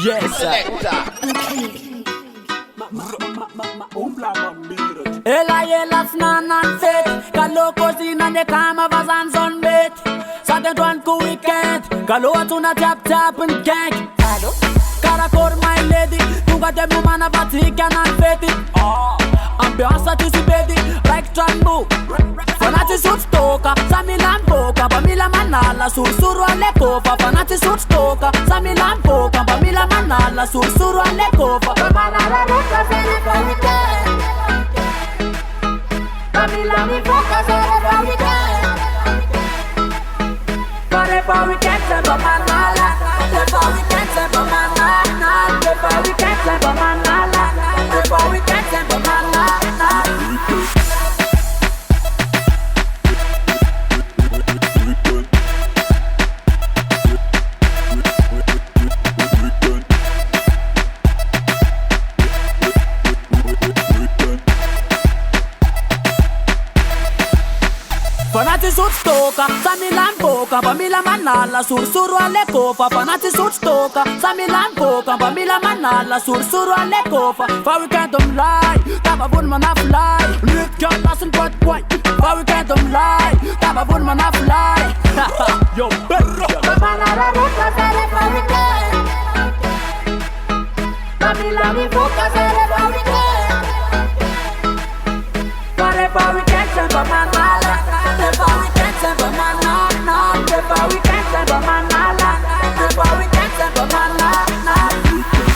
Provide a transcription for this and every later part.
Yes, Ela e ela snanan fet Kalo cozina ne kama vazan zonbet Saten tuan ku weekend Kalo atuna tap tap and kek Karakor my lady Tunga dem numana vati kanan feti Ambiansa tu si bedi Like Trambo Fanati sut stoka Samilan boka Pamila manala Sursuru ale kofa Fanati sut stoka Samilan boka Pamila manala Sursuru ale kofa Pamanara ruka sene pa weekend Pamila mi foka sene pa weekend Pare pa weekend se pa manala Le pa weekend se pa manala Le pa weekend se pa manala Le pa weekend se pa manala Fanati sut stoka, Samilan boka, Pamila manala, sursuru ale kofa. Fanati sut stoka, Samilan boka, Pamila manala, sursuru ale kofa. For we can't lie, taba bun man a fly. Lit girl lassen pot boy, for we can't lie, taba bun man a fly. Yo, perro. Pamanara ruka sere for we can. Pamila mi boka sere for we can. For we can't se pa manala. Before we can't say but man nah. Before we can't say but man nah. Before we can't say but man nah.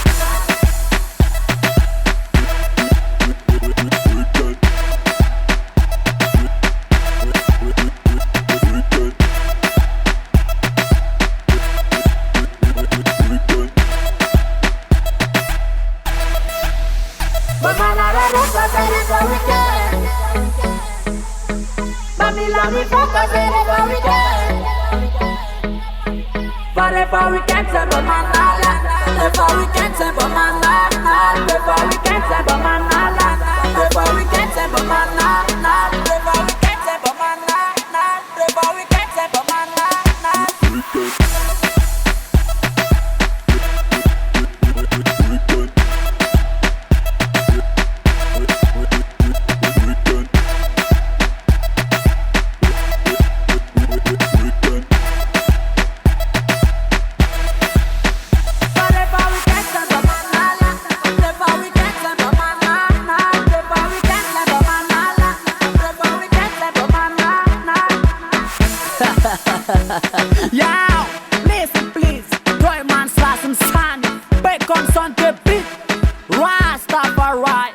But man I don't say before we can. Pamila mi foka sere pa weekend Pare pa weekend se pa manala Le pa weekend se pa manala Le pa weekend se pa manala Le pa weekend se pa manala Le pa weekend se pa manala Le pa weekend se pa manala Yo, listen please. Toy man slash some sun. Bacon son to beat. Rastafari.